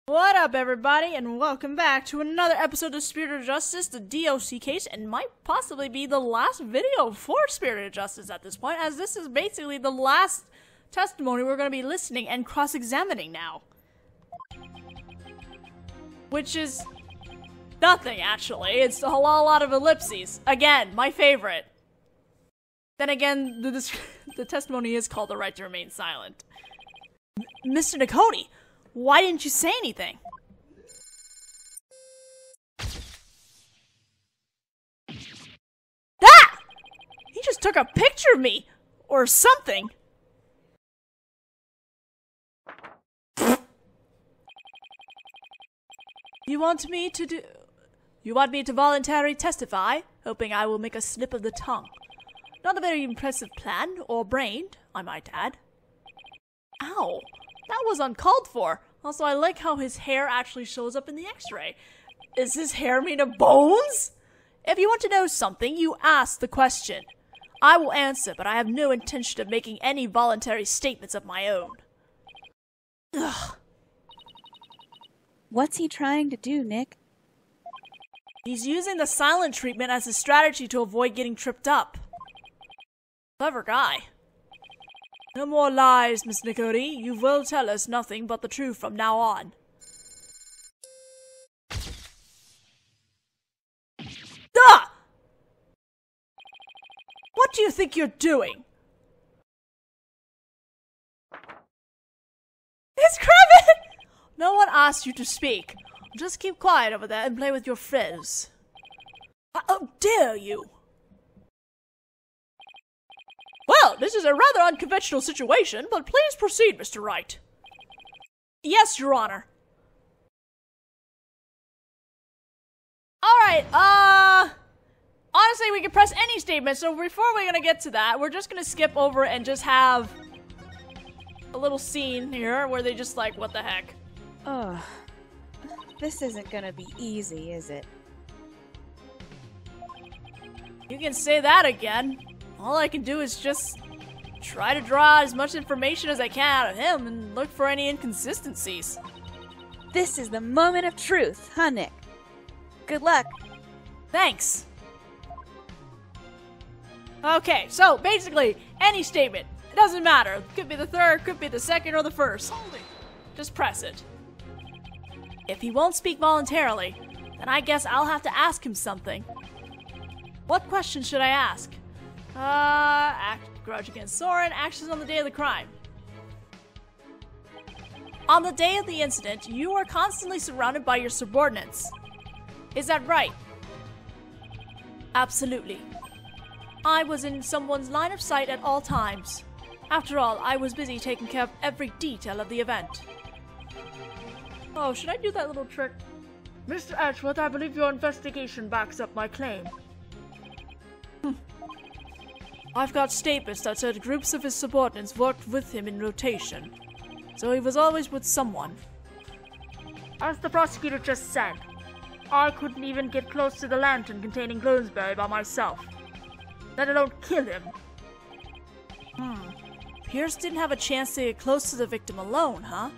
What up, everybody, and welcome back to another episode of Spirit of Justice, the DOC case, and might possibly be the last video for Spirit of Justice at this point, as this is basically the last testimony we're going to be listening and cross-examining now. Which is nothing, actually. It's a lot of ellipses. Again, my favorite. Then again, the testimony is called The Right to Remain Silent. Mr. Nicody, why didn't you say anything? Ah! He just took a picture of me! Or something! You want me to voluntarily testify, hoping I will make a slip of the tongue. Not a very impressive plan, or brained, I might add. Ow! That was uncalled for. Also, I like how his hair actually shows up in the x-ray. Is his hair made of bones? If you want to know something, you ask the question. I will answer, but I have no intention of making any voluntary statements of my own. Ugh. What's he trying to do, Nick? He's using the silent treatment as a strategy to avoid getting tripped up. Clever guy. No more lies, Miss Nicody. You will tell us nothing but the truth from now on. Ah! What do you think you're doing? It's Krabbit! No one asked you to speak. Just keep quiet over there and play with your friends. How dare you! Well, this is a rather unconventional situation, but please proceed, Mr. Wright. Yes, Your Honor. Alright, honestly, we can press any statement, so before we're gonna get to that, we're just gonna skip over and just have a little scene here where they just like, what the heck? Ugh. This isn't gonna be easy, is it? You can say that again. All I can do is just try to draw as much information as I can out of him and look for any inconsistencies. This is the moment of truth, huh, Nick? Good luck. Thanks. Okay, so basically, any statement. It doesn't matter. Could be the third, could be the second, or the first. Just press it. If he won't speak voluntarily, then I guess I'll have to ask him something. What question should I ask? Grudge against Soren, actions on the day of the crime. On the day of the incident, you were constantly surrounded by your subordinates. Is that right? Absolutely. I was in someone's line of sight at all times. After all, I was busy taking care of every detail of the event. Oh, should I do that little trick? Mr. Edgeworth, I believe your investigation backs up my claim. I've got statements that said groups of his subordinates worked with him in rotation, so he was always with someone. As the prosecutor just said, I couldn't even get close to the lantern containing Bloomsbury by myself, let alone kill him. Pierce didn't have a chance to get close to the victim alone, huh?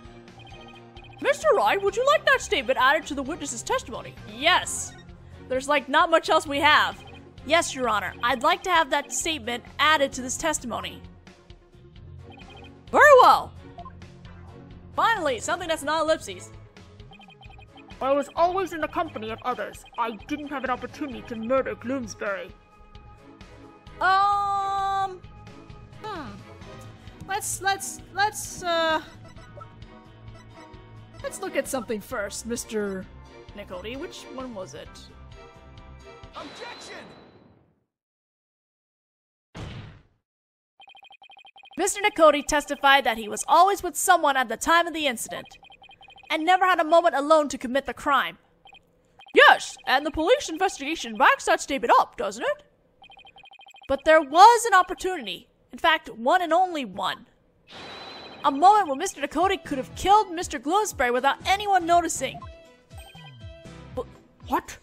Mr. Wright, would you like that statement added to the witness's testimony? Yes. There's like not much else we have. Yes, Your Honor. I'd like to have that statement added to this testimony. Very well. Finally, something that's not ellipses. I was always in the company of others. I didn't have an opportunity to murder Bloomsbury. Let's look at something first, Mr. Nicody. Which one was it? Objection! Mr. Nicody testified that he was always with someone at the time of the incident, and never had a moment alone to commit the crime. Yes, and the police investigation backs that statement up, doesn't it? But there was an opportunity, in fact, one and only one. A moment when Mr. Nicody could have killed Mr. Bloomsbury without anyone noticing. But what?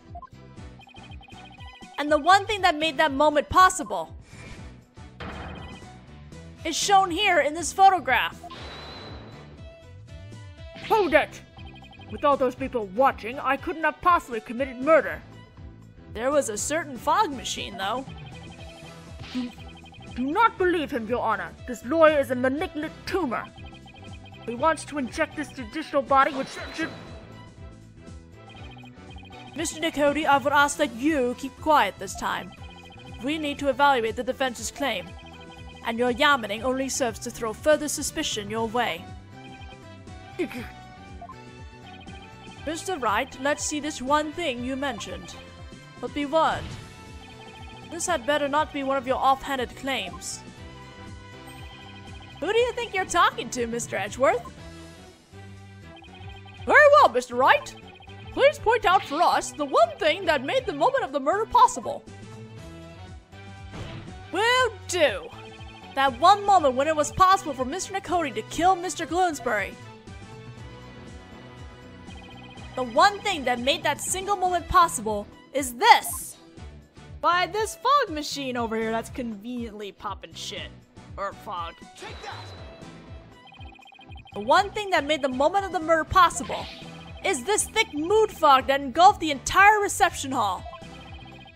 And the one thing that made that moment possible is shown here in this photograph. Hold it! With all those people watching, I couldn't have possibly committed murder. There was a certain fog machine, though. Do not believe him, Your Honor. This lawyer is a malignant tumor. He wants to inject this judicial body which should... Mr. Nicody, I would ask that you keep quiet this time. We need to evaluate the defense's claim, and your yammening only serves to throw further suspicion your way. Mr. Wright, let's see this one thing you mentioned. But be warned, this had better not be one of your offhanded claims. Who do you think you're talking to, Mr. Edgeworth? Very well, Mr. Wright. Please point out for us the one thing that made the moment of the murder possible. Will do. That one moment when it was possible for Mr. Nicody to kill Mr. Gloomsbury. The one thing that made that single moment possible is this. By this fog machine over here that's conveniently popping shit. Or fog. Take that! The one thing that made the moment of the murder possible is this thick mood fog that engulfed the entire reception hall.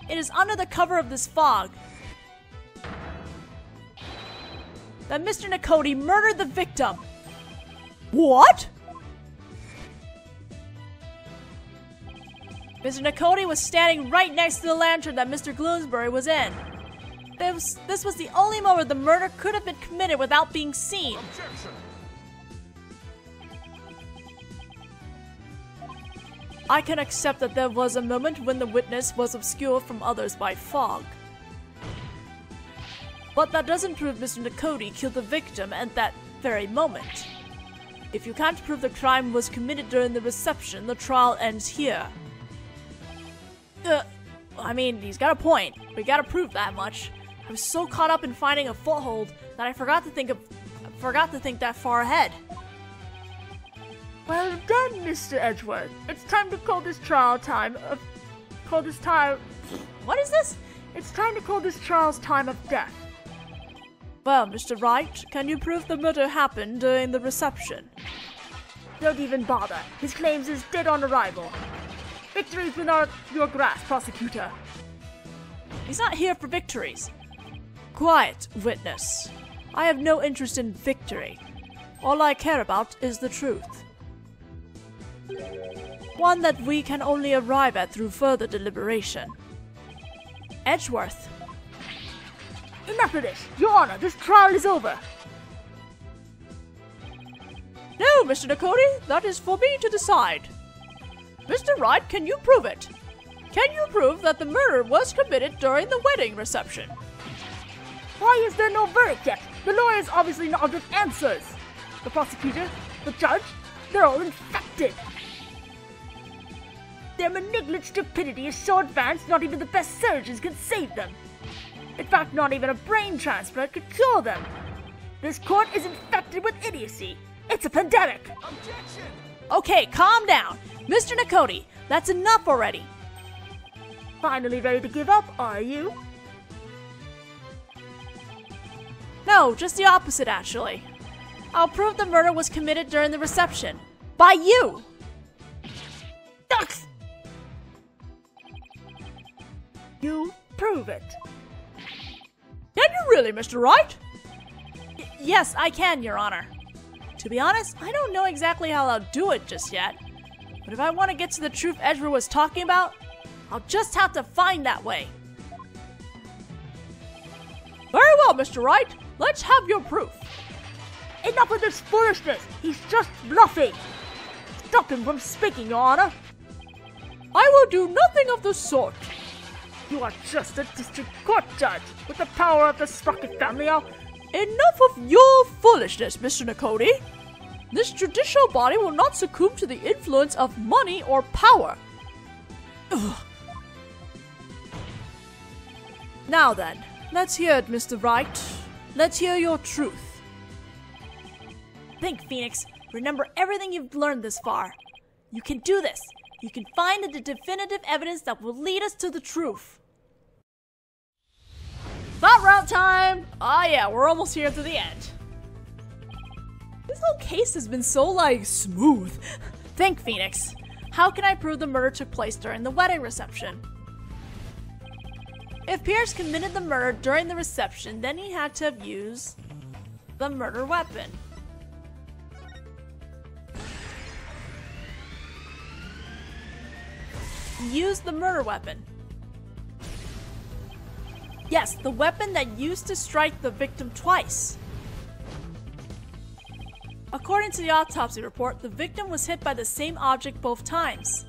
It is under the cover of this fog that Mr. Nicody murdered the victim. What? Mr. Nicody was standing right next to the lantern that Mr. Gloomsbury was in. This was the only moment the murder could have been committed without being seen. Objection! I can accept that there was a moment when the witness was obscured from others by fog. But that doesn't prove Mr. Nicody killed the victim at that very moment. If you can't prove the crime was committed during the reception, the trial ends here. I mean, he's got a point. We gotta prove that much. I was so caught up in finding a foothold that I forgot to think that far ahead. Well done, Mr. Edgeworth. It's time to call this trial time of... What is this? It's time to call this trial's time of death. Well, Mr. Wright, can you prove the murder happened during the reception? Don't even bother. His claims is dead on arrival. Victories without your grasp, prosecutor. He's not here for victories. Quiet, witness. I have no interest in victory. All I care about is the truth. One that we can only arrive at through further deliberation. Edgeworth. Enough of this! Your Honor, this trial is over! No, Mr. Nicody, that is for me to decide. Mr. Wright, can you prove it? Can you prove that the murder was committed during the wedding reception? Why is there no verdict yet? The lawyers obviously not good answers. The prosecutor, the judge, they're all infected. Their malignant stupidity is so advanced not even the best surgeons can save them. In fact, not even a brain transplant could cure them. This court is infected with idiocy. It's a pandemic. Objection! Okay, calm down. Mr. Nicody, that's enough already. Finally ready to give up, are you? No, just the opposite, actually. I'll prove the murder was committed during the reception. By you! Ducks! You prove it. Can you really, Mr. Wright? Yes, I can, Your Honor. To be honest, I don't know exactly how I'll do it just yet. But if I want to get to the truth Edgeworth was talking about, I'll just have to find that way. Very well, Mr. Wright. Let's have your proof. Enough of this foolishness. He's just bluffing. Stop him from speaking, Your Honor. I will do nothing of the sort. You are just a district court judge with the power of the Sprocket family. Enough of your foolishness, Mr. Nicody. This judicial body will not succumb to the influence of money or power. Ugh. Now then, let's hear it, Mr. Wright. Let's hear your truth. Think, Phoenix. Remember everything you've learned this far. You can do this. You can find the definitive evidence that will lead us to the truth. Thought route time! Ah yeah, we're almost here to the end. This whole case has been so, smooth. Think, Phoenix. How can I prove the murder took place during the wedding reception? If Pierce committed the murder during the reception, then he had to have used the murder weapon. Use the murder weapon. Yes, the weapon that used to strike the victim twice. According to the autopsy report, the victim was hit by the same object both times.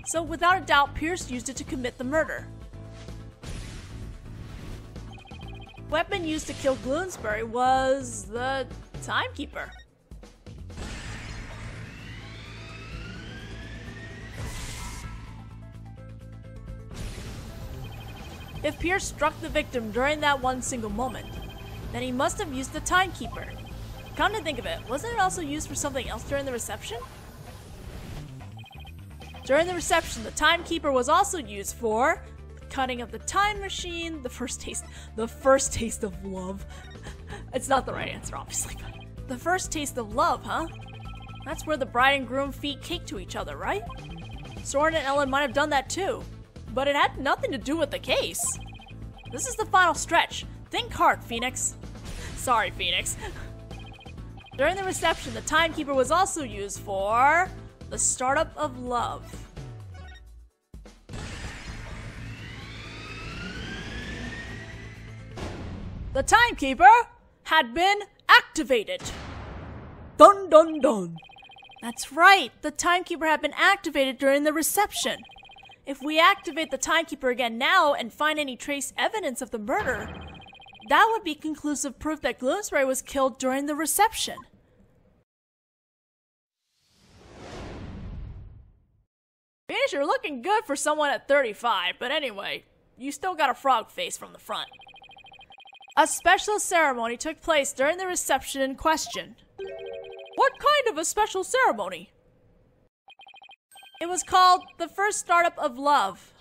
So without a doubt, Pierce used it to commit the murder. Weapon used to kill Bloomsbury was the timekeeper. If Pierce struck the victim during that one single moment, then he must have used the timekeeper. Come to think of it, wasn't it also used for something else during the reception? During the reception, the timekeeper was also used for the cutting of the time machine, the first taste of love. It's not the right answer, obviously, but the first taste of love, huh? That's where the bride and groom feed cake to each other, right? Soren and Ellen might have done that too, but it had nothing to do with the case. This is the final stretch. Think hard, Phoenix. Sorry, Phoenix. During the reception, the timekeeper was also used for the startup of love. The timekeeper had been activated. Dun dun dun. That's right, the timekeeper had been activated during the reception. If we activate the timekeeper again now and find any trace evidence of the murder, that would be conclusive proof that Bloomsbury was killed during the reception. Phoenix, you're looking good for someone at 35, but anyway, you still got a frog face from the front. A special ceremony took place during the reception in question. What kind of a special ceremony? It was called the first startup of love.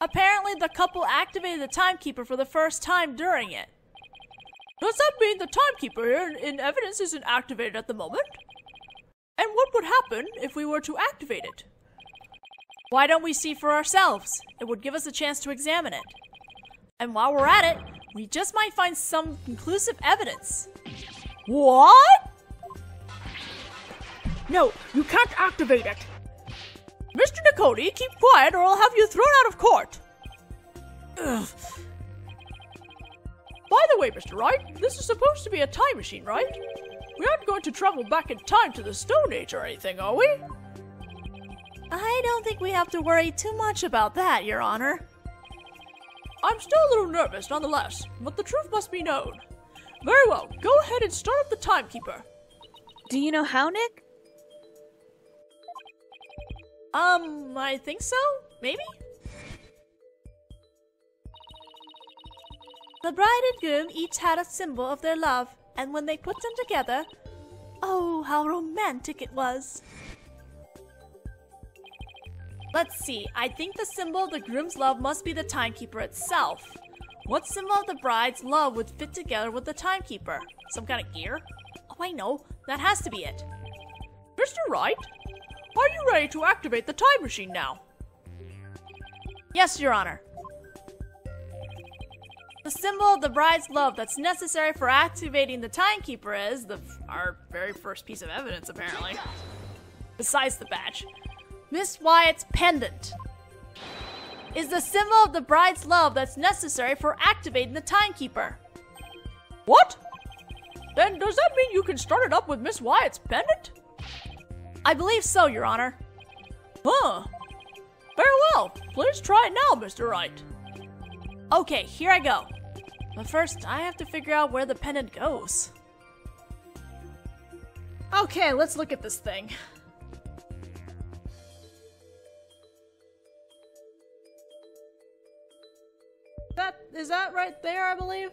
Apparently, the couple activated the timekeeper for the first time during it. Does that mean the timekeeper in evidence isn't activated at the moment? And what would happen if we were to activate it? Why don't we see for ourselves? It would give us a chance to examine it. And while we're at it, we just might find some conclusive evidence. What? No, you can't activate it. Mr. Nicody, keep quiet or I'll have you thrown out of court. Ugh. By the way, Mr. Wright, this is supposed to be a time machine, right? We aren't going to travel back in time to the Stone Age or anything, are we? I don't think we have to worry too much about that, Your Honor. I'm still a little nervous, nonetheless, but the truth must be known. Very well, go ahead and start up the timekeeper. Do you know how, Nick? I think so? Maybe? The bride and groom each had a symbol of their love, and when they put them together, oh, how romantic it was. Let's see, I think the symbol of the groom's love must be the timekeeper itself. What symbol of the bride's love would fit together with the timekeeper? Some kind of gear? Oh, I know, that has to be it. Mr. Wright, are you ready to activate the time machine now? Yes, Your Honor. The symbol of the bride's love that's necessary for activating the timekeeper is our very first piece of evidence, apparently. Besides the badge. Miss Wyatt's pendant is the symbol of the bride's love that's necessary for activating the timekeeper. What? Then does that mean you can start it up with Miss Wyatt's pendant? I believe so, Your Honor. Huh. Very well. Please try it now, Mr. Wright. Okay, here I go. But first, I have to figure out where the pendant goes. Okay, let's look at this thing. Is that right there, I believe?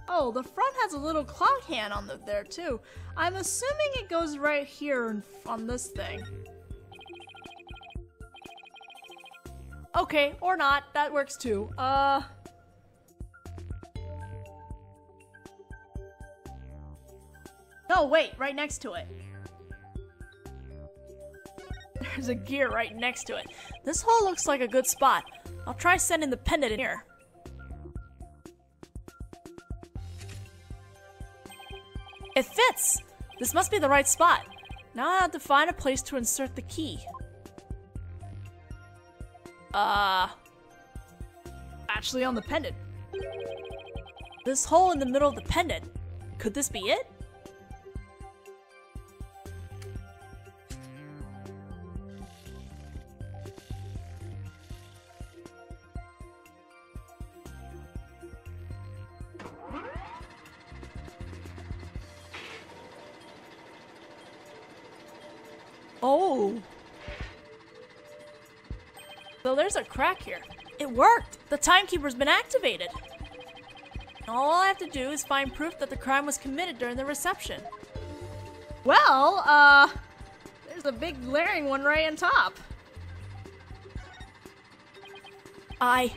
Oh, the front has a little clock hand on there too. I'm assuming it goes right here on this thing. Okay, or not. That works too. No, wait, right next to it. There's a gear right next to it. This hole looks like a good spot. I'll try sending the pendant in here. It fits! This must be the right spot. Now I have to find a place to insert the key. Actually on the pendant. This hole in the middle of the pendant. Could this be it? Oh. So there's a crack here. It worked! The timekeeper's been activated! All I have to do is find proof that the crime was committed during the reception. Well, there's a big glaring one right on top. I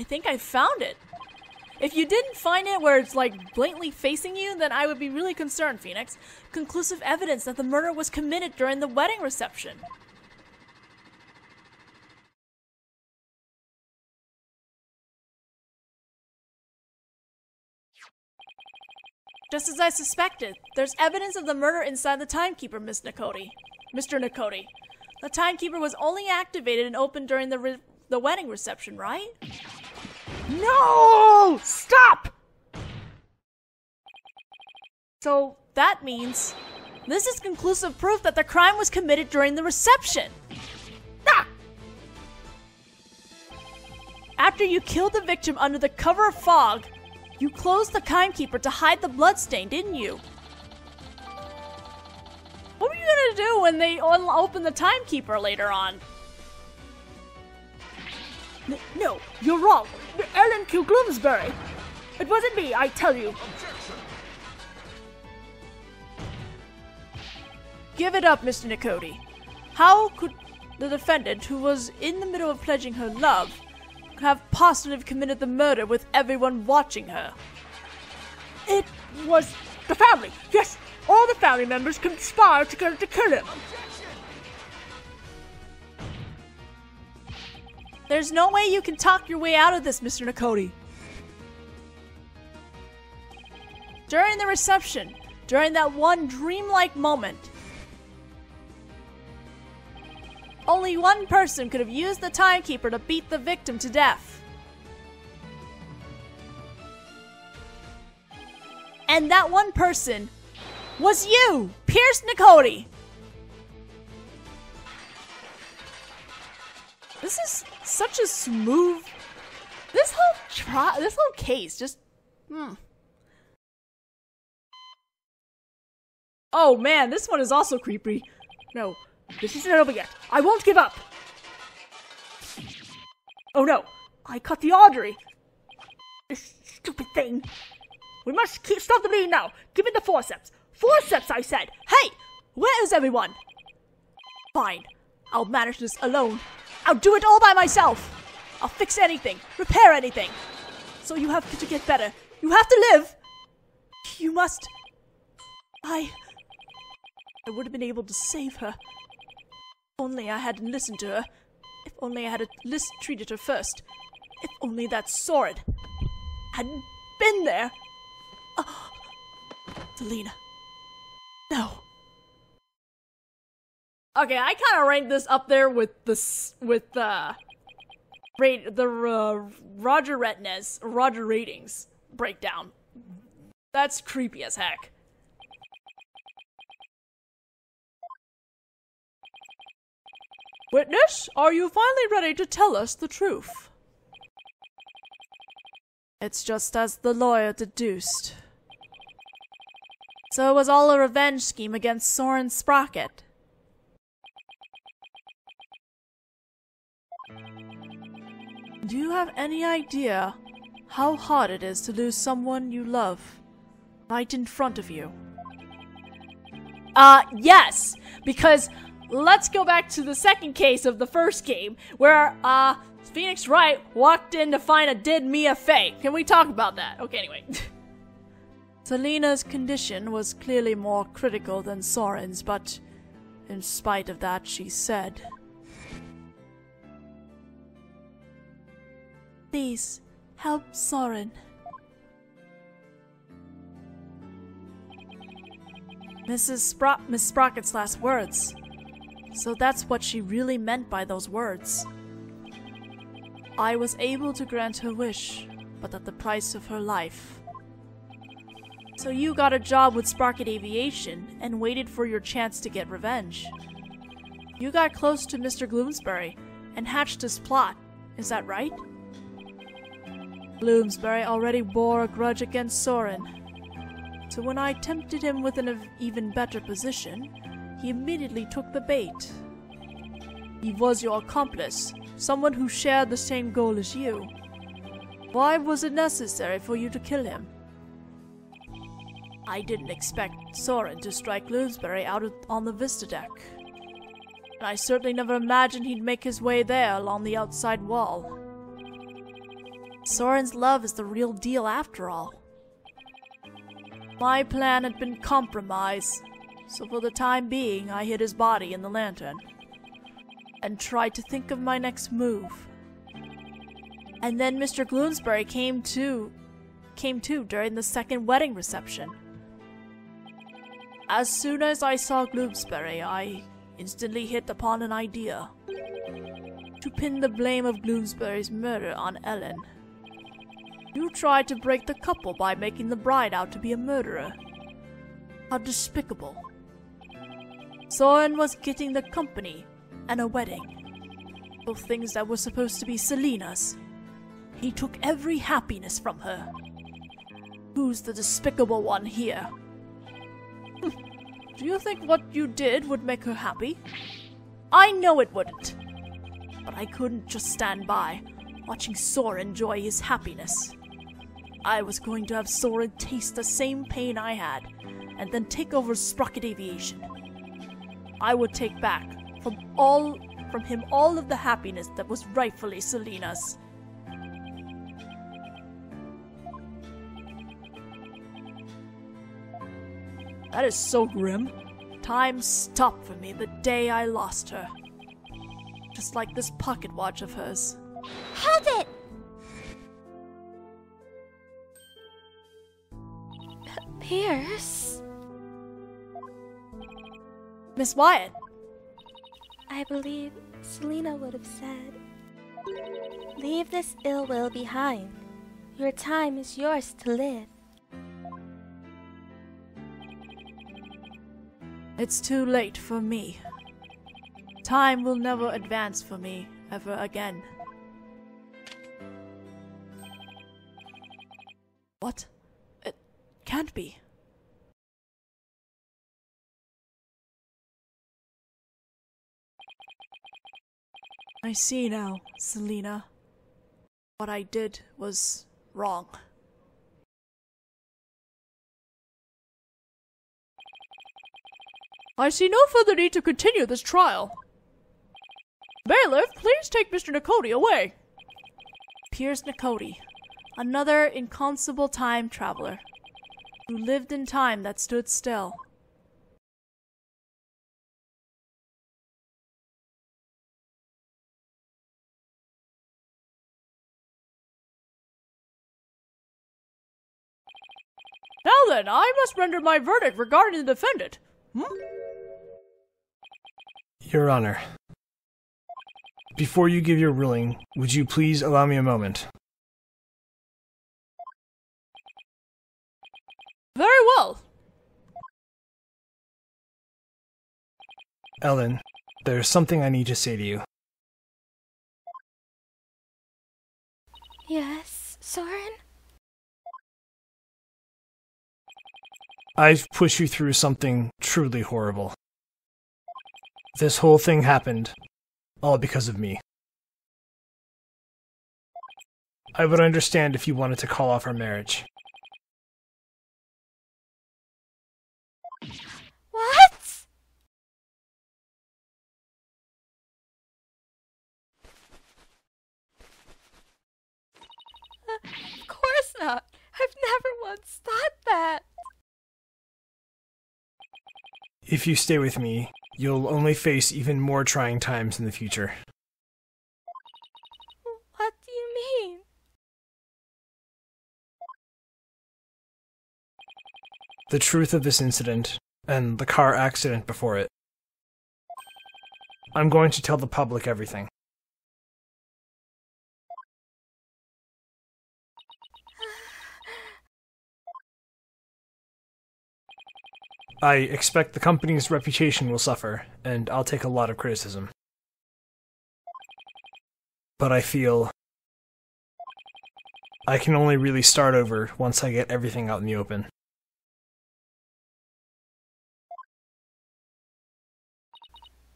think I found it. If you didn't find it where it's like blatantly facing you, then I would be really concerned, Phoenix. Conclusive evidence that the murder was committed during the wedding reception. Just as I suspected, there's evidence of the murder inside the timekeeper, Mr. Nakoti. The timekeeper was only activated and opened during the wedding reception, right? No! Stop! So that means this is conclusive proof that the crime was committed during the reception. Ah! After you killed the victim under the cover of fog, you closed the timekeeper to hide the bloodstain, didn't you? What were you gonna do when they open the timekeeper later on? No, you're wrong. Ellen killed Gloomsbury. It wasn't me, I tell you. Objection! Give it up, Mr. Nakoti. How could the defendant, who was in the middle of pledging her love, have possibly committed the murder with everyone watching her? It was the family. Yes, all the family members conspired together to kill him. Objection! There's no way you can talk your way out of this, Mr. Nakoti. During the reception, during that one dreamlike moment, only one person could have used the timekeeper to beat the victim to death. And that one person was you, Pierce Nakoti. This is such a smooth... This whole case just... Oh man, this one is also creepy. No, this isn't over yet. I won't give up. Oh no, I cut the artery. This stupid thing. We must stop the bleeding now. Give me the forceps. Forceps, I said. Hey, where is everyone? Fine, I'll manage this alone. I'll do it all by myself. I'll fix anything, repair anything. So you have to get better. You have to live. You must... I would have been able to save her. If only I hadn't listened to her. If only I had treated her first. If only that Soren hadn't been there. Oh, Selena. No. Okay, I kind of rank this up there with Roger ratings breakdown. That's creepy as heck. Witness, are you finally ready to tell us the truth? It's just as the lawyer deduced. So it was all a revenge scheme against Soren Sprocket. Do you have any idea how hard it is to lose someone you love right in front of you? Yes, because let's go back to the second case of the first game, where, Phoenix Wright walked in to find a dead Mia Fey. Can we talk about that? Okay, anyway. Selena's condition was clearly more critical than Soren's, but in spite of that, she said, "Please, help Soren." Miss Sprocket's last words. So that's what she really meant by those words. I was able to grant her wish, but at the price of her life. So you got a job with Sprocket Aviation and waited for your chance to get revenge. You got close to Mr. Gloomsbury and hatched his plot, is that right? Gloomsbury already bore a grudge against Soren. So when I tempted him with an even better position, he immediately took the bait. He was your accomplice, someone who shared the same goal as you. Why was it necessary for you to kill him? I didn't expect Soren to strike Gloomsbury out on the Vista deck. And I certainly never imagined he'd make his way there along the outside wall. Soren's love is the real deal after all. My plan had been compromised, so for the time being I hid his body in the lantern and tried to think of my next move. And then Mr. Gloomsbury came to during the second wedding reception. As soon as I saw Gloomsbury, I instantly hit upon an idea. To pin the blame of Gloomsbury's murder on Ellen. You tried to break the couple by making the bride out to be a murderer. How despicable. Soren was getting the company and a wedding. Both things that were supposed to be Selena's. He took every happiness from her. Who's the despicable one here? Do you think what you did would make her happy? I know it wouldn't. But I couldn't just stand by, watching Soren enjoy his happiness. I was going to have Soren taste the same pain I had, and then take over Sprocket Aviation. I would take back from him all of the happiness that was rightfully Selena's. That is so grim. Time stopped for me the day I lost her. Just like this pocket watch of hers. Hold it! Pierce? Miss Wyatt! I believe Selena would have said, "Leave this ill will behind. Your time is yours to live." It's too late for me. Time will never advance for me ever again. What? It can't be. I see now, Selena. What I did was wrong. I see no further need to continue this trial. Bailiff, please take Mr. Nicody away. Piers Nicody, another inconceivable time traveler, who lived in time that stood still. Now then, I must render my verdict regarding the defendant. Your Honor, before you give your ruling, would you please allow me a moment? Very well. Ellen, there's something I need to say to you. Yes, Soren? I've pushed you through something truly horrible. This whole thing happened, all because of me. I would understand if you wanted to call off our marriage. What? If you stay with me, you'll only face even more trying times in the future. What do you mean? The truth of this incident, and the car accident before it. I'm going to tell the public everything. I expect the company's reputation will suffer, and I'll take a lot of criticism. But I feel I can only really start over once I get everything out in the open.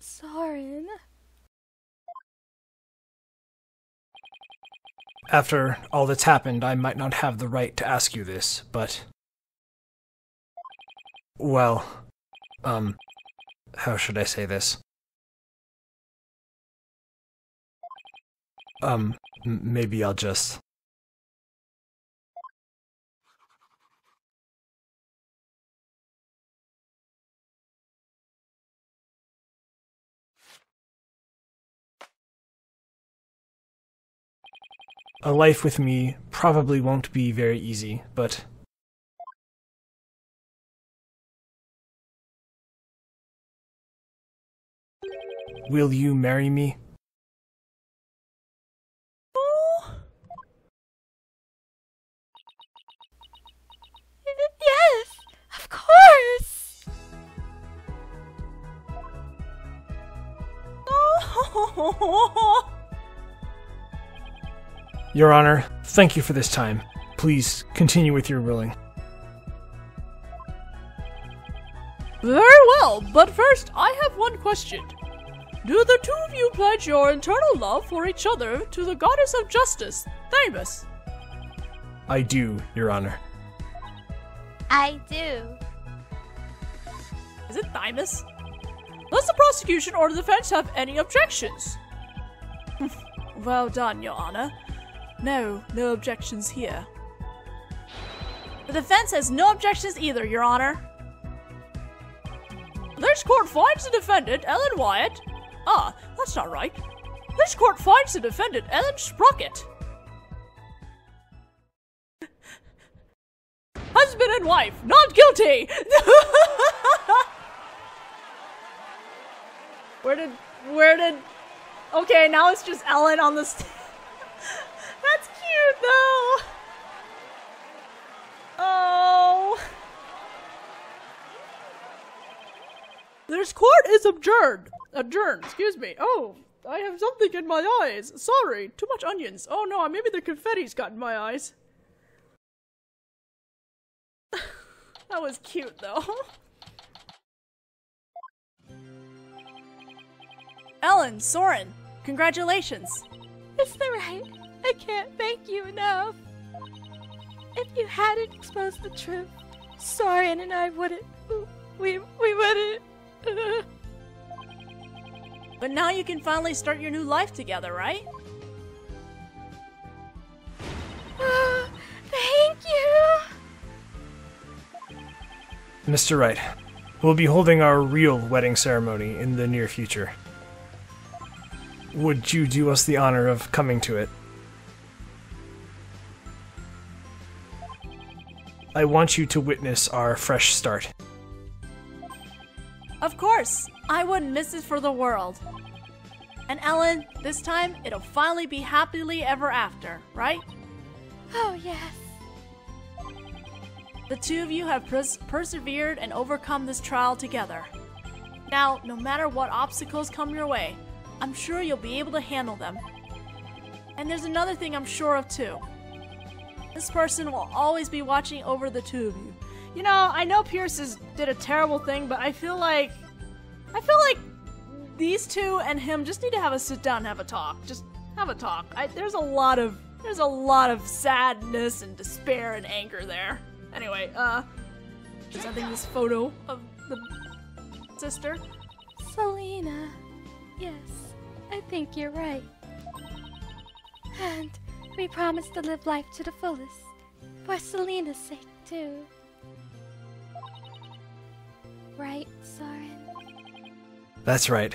Soren. After all that's happened, I might not have the right to ask you this, but... well, how should I say this? Maybe I'll just... A life with me probably won't be very easy, but... will you marry me? Yes, of course. Oh. Your Honor, thank you for this time. Please continue with your ruling. Very well, but first I have one question. Do the two of you pledge your eternal love for each other to the goddess of justice, Thymus? I do, Your Honor. I do. Is it Thymus? Does the prosecution or the defense have any objections? Well done, Your Honor. No objections here. The defense has no objections either, Your Honor. This court finds the defendant, Ellen Wyatt. Ah, that's not right. This court finds the defendant, Ellen Sprocket. Husband and wife, not guilty! Where did... Okay, now it's just Ellen on the That's cute, though! Oh... This court is adjourned. Excuse me. Oh, I have something in my eyes. Sorry, too much onions. Oh no, maybe the confetti's got in my eyes. That was cute, though. Ellen, Soren, congratulations. It's the right. I can't thank you enough. If you hadn't exposed the truth, Soren and I wouldn't. We wouldn't. But now you can finally start your new life together, right? Thank you! Mr. Wright, we'll be holding our real wedding ceremony in the near future. Would you do us the honor of coming to it? I want you to witness our fresh start. Of course! I wouldn't miss it for the world. And Ellen, this time, it'll finally be happily ever after, right? Oh, yes. The two of you have persevered and overcome this trial together. Now, no matter what obstacles come your way, I'm sure you'll be able to handle them. And there's another thing I'm sure of too. This person will always be watching over the two of you. You know, I know Pierce did a terrible thing, but I feel like these two and him just need to have a sit down and have a talk. Just have a talk. There's a lot of sadness and despair and anger there. Anyway, presenting this photo of the sister. Selena. Yes, I think you're right. And we promise to live life to the fullest. For Selena's sake, too. Right, Soren? That's right.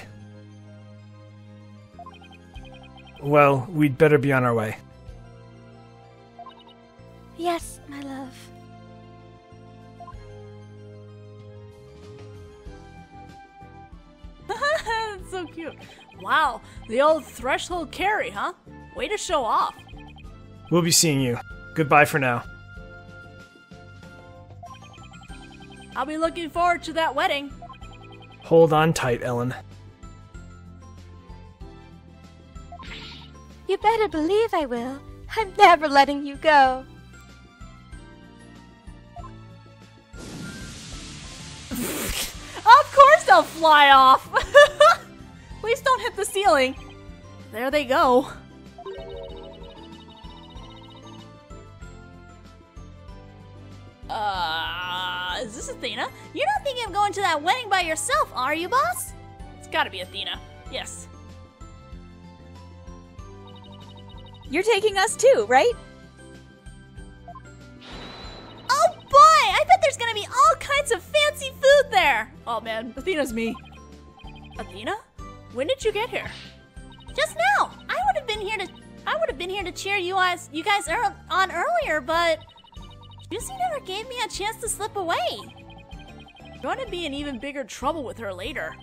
Well, we'd better be on our way. Yes, my love. That's so cute. Wow, the old threshold carry, huh? Way to show off. We'll be seeing you. Goodbye for now. I'll be looking forward to that wedding. Hold on tight, Ellen. You better believe I will. I'm never letting you go. Of course they'll fly off. Please don't hit the ceiling. There they go. Is this Athena? You're not thinking of going to that wedding by yourself, are you, boss? It's gotta be Athena. Yes. You're taking us too, right? Oh boy! I bet there's gonna be all kinds of fancy food there! Oh man, Athena's me. Athena? When did you get here? Just now! I would have been here to cheer you guys on earlier, but Juicy never gave me a chance to slip away. You're going to be in even bigger trouble with her later.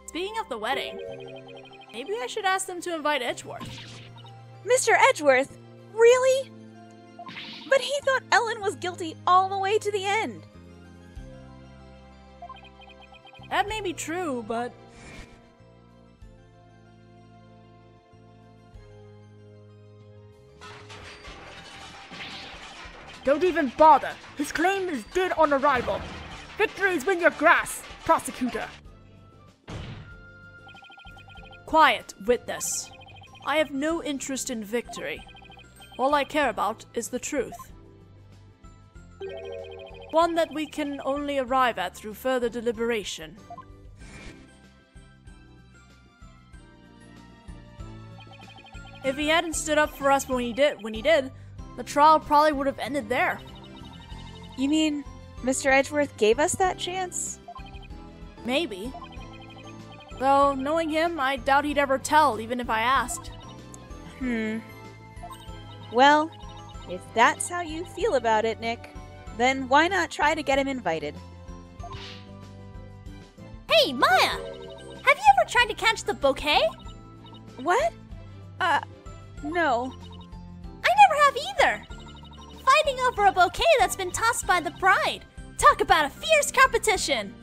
Speaking of the wedding, maybe I should ask them to invite Edgeworth. Mr. Edgeworth? Really? But he thought Ellen was guilty all the way to the end. That may be true, but don't even bother. His claim is dead on arrival. Victory is in your grasp, prosecutor. quiet, witness. I have no interest in victory. All I care about is the truth. One that we can only arrive at through further deliberation. If he hadn't stood up for us when he did, the trial probably would have ended there. You mean Mr. Edgeworth gave us that chance? Maybe. Though, knowing him, I doubt he'd ever tell, even if I asked. Well, if that's how you feel about it, Nick, then why not try to get him invited? Hey, Maya! Have you ever tried to catch the bouquet? What? No. I never have either! Fighting over a bouquet that's been tossed by the bride. Talk about a fierce competition!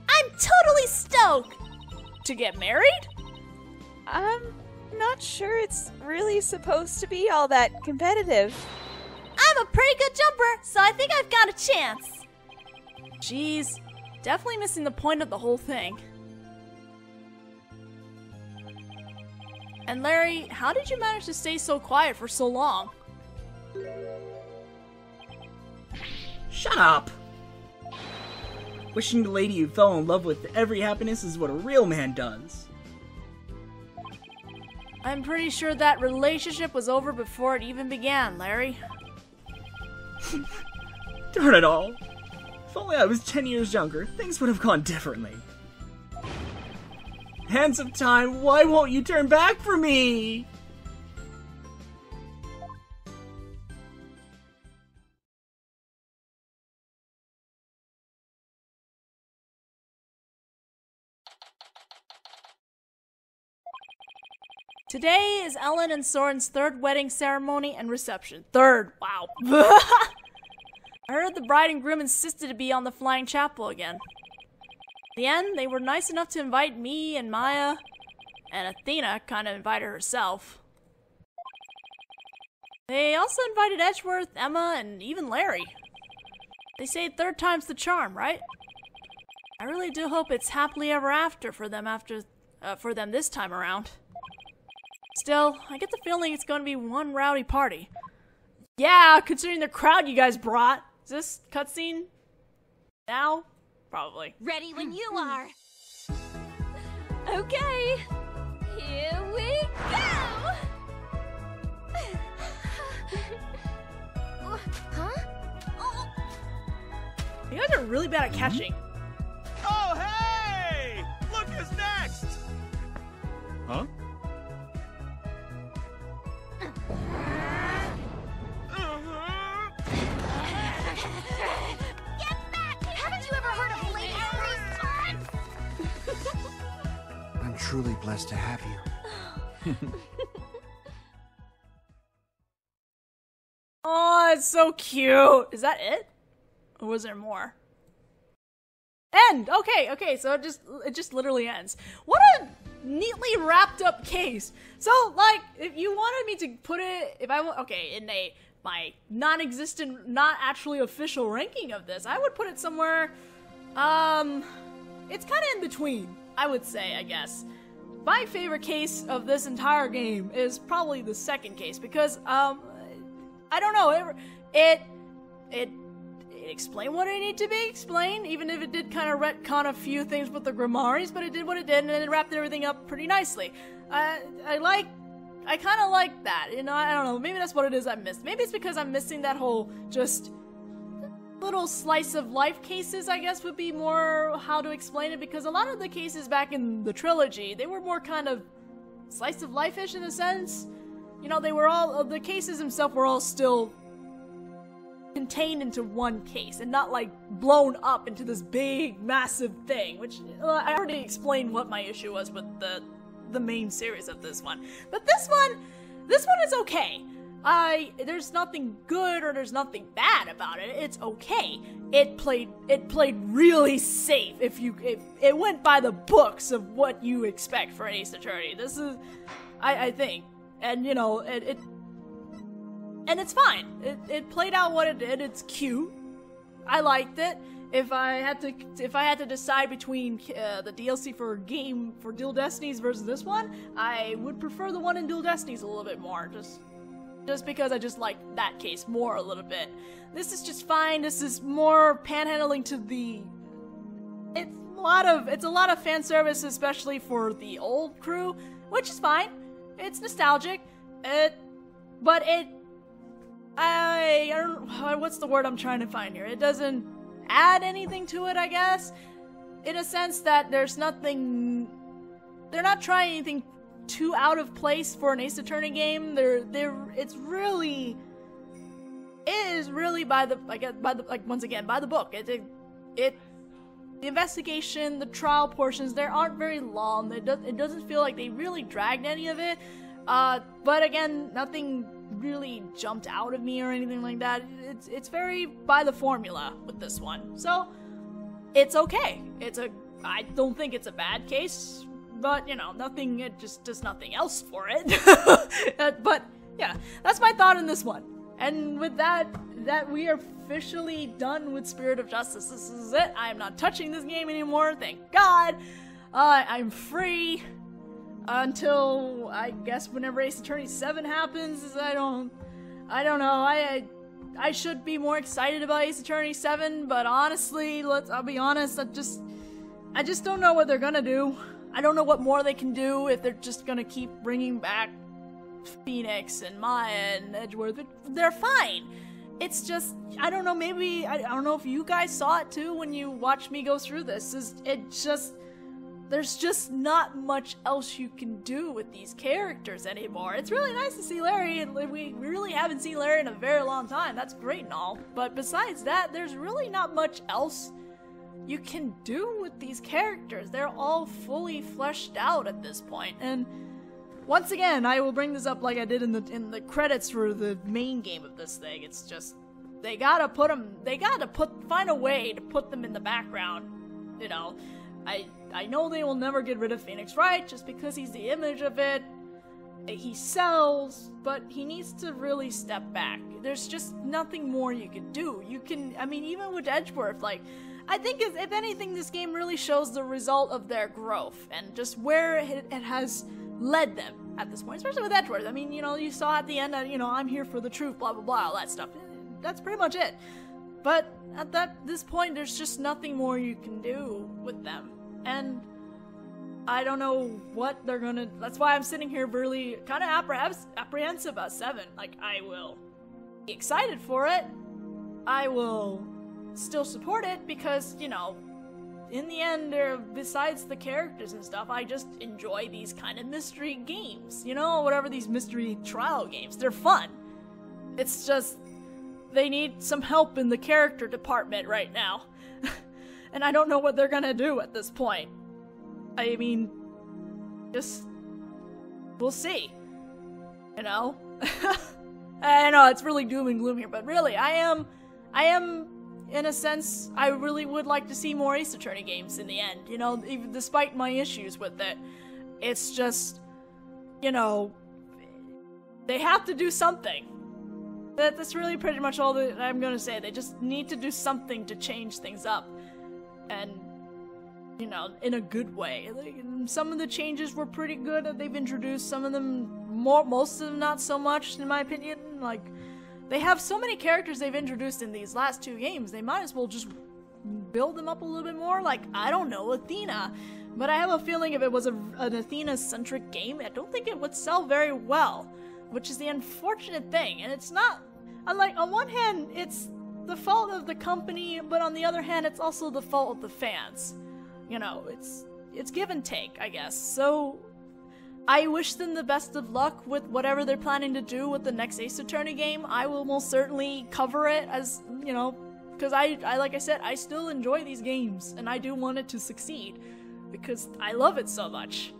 I'm totally stoked! To get married? I'm not sure it's really supposed to be all that competitive. I'm a pretty good jumper, so I think I've got a chance. Jeez, definitely missing the point of the whole thing. And Larry, how did you manage to stay so quiet for so long? Shut up! Wishing the lady you fell in love with every happiness is what a real man does. I'm pretty sure that relationship was over before it even began, Larry. Darn it all. If only I was 10 years younger, things would have gone differently. Hands of time, why won't you turn back for me? Today is Ellen and Soren's third wedding ceremony and reception. Third, wow. I heard the bride and groom insisted to be on the flying chapel again. In the end, they were nice enough to invite me and Maya, and Athena kind of invited herself. They also invited Edgeworth, Emma, and even Larry. They say third time's the charm, right? I really do hope it's happily ever after for them this time around. Still, I get the feeling it's going to be one rowdy party. Yeah, considering the crowd you guys brought. Is this cutscene now? Probably. Ready when you are. Okay, here we go! Huh? Oh. You guys are really bad at catching. Oh, hey! Look who's next! Huh? Get back! Haven't you ever heard of late arrows? I'm truly blessed to have you. Oh, it's so cute. Is that it? Or was there more? End! Okay, so it just literally ends. What a neatly wrapped up case. So, like, if you wanted me to put it, in my non-existent, not actually official ranking of this, I would put it somewhere, it's kind of in between, I would say, I guess. My favorite case of this entire game is probably the second case, because, I don't know, it explained what it needed to be explained, even if it did kind of retcon a few things with the Grimoires, but it did what it did, and it wrapped everything up pretty nicely. I kind of like that, you know, I don't know, maybe that's what it is I missed. Maybe it's because I'm missing that whole, just, little slice of life cases, I guess, would be more how to explain it, because a lot of the cases back in the trilogy, they were more kind of slice of life-ish in a sense. You know, they were all, the cases themselves were all still contained into one case, and not, like, blown up into this big, massive thing, which, I already explained what my issue was with the main series of this one. But this one is okay. There's nothing good or there's nothing bad about it. It's okay. It played really safe if it went by the books of what you expect for an Ace Attorney. This is, I think. And, you know, and it's fine. It played out what it did. It's cute. I liked it. If I had to decide between the DLC for Dual Destinies versus this one, I would prefer the one in Dual Destinies a little bit more. Just because I just like that case more a little bit. This is just fine. This is more panhandling to the. It's a lot of fan service, especially for the old crew, which is fine. It's nostalgic. But I don't. What's the word I'm trying to find here? It doesn't add anything to it, I guess. In a sense that there's nothing. They're not trying anything too out of place for an Ace Attorney game. It is really by the book. The investigation, the trial portions, they aren't very long. It doesn't feel like they really dragged any of it. But again, nothing really jumped out of me or anything like that. It's very by the formula with this one. So it's okay. I don't think it's a bad case. But, you know, it just does nothing else for it. But, yeah, that's my thought in this one. And with that we are officially done with Spirit of Justice. This is it. I am not touching this game anymore, thank God. I'm free until, I guess, whenever Ace Attorney 7 happens. I don't know. I should be more excited about Ace Attorney 7, but honestly, I'll be honest, I just don't know what they're gonna do. I don't know what more they can do if they're just gonna keep bringing back Phoenix and Maya and Edgeworth. They're fine. It's just, I don't know, maybe, I don't know if you guys saw it too when you watched me go through this. There's just not much else you can do with these characters anymore. It's really nice to see Larry, and we really haven't seen Larry in a very long time. That's great and all. But besides that, there's really not much else you can do with these characters. They're all fully fleshed out at this point. And once again, I will bring this up like I did in the credits for the main game of this thing. It's just, find a way to put them in the background. You know, I know they will never get rid of Phoenix Wright just because he's the image of it. He sells, but he needs to really step back. There's just nothing more you can do. Even with Edgeworth, like, I think if anything, this game really shows the result of their growth and just where it has led them at this point, especially with Edgeworth. I mean, you know, you saw at the end, I'm here for the truth, blah, blah, blah, all that stuff. That's pretty much it. But at this point, there's just nothing more you can do with them. And I don't know what they're gonna. That's why I'm sitting here really kind of apprehensive about 7. Like, I will be excited for it. I will still support it because, you know, in the end, besides the characters and stuff, I just enjoy these kind of mystery games. You know, whatever these mystery trial games. They're fun. It's just, they need some help in the character department right now. And I don't know what they're gonna do at this point. I mean, just, we'll see. You know? I know, it's really doom and gloom here, but really, I am, in a sense, I really would like to see more Ace Attorney games in the end, you know, even despite my issues with it. It's just, you know, they have to do something. That's really pretty much all that I'm gonna say. They just need to do something to change things up. And, you know, in a good way. Like, some of the changes were pretty good that they've introduced, some of them most of them not so much, in my opinion. Like, they have so many characters they've introduced in these last 2 games, they might as well just build them up a little bit more. Like, I don't know, Athena. But I have a feeling if it was an Athena-centric game, I don't think it would sell very well. Which is the unfortunate thing. And it's not, like, on one hand, it's the fault of the company, but on the other hand, it's also the fault of the fans. You know, it's give and take, I guess. So, I wish them the best of luck with whatever they're planning to do with the next Ace Attorney game. I will most certainly cover it as, you know, because I like I said, I still enjoy these games, and I do want it to succeed, because I love it so much.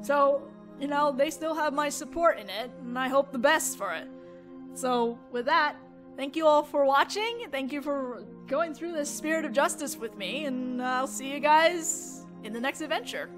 So, you know, they still have my support in it, and I hope the best for it. So, with that, thank you all for watching, thank you for going through this Spirit of Justice with me, and I'll see you guys in the next adventure.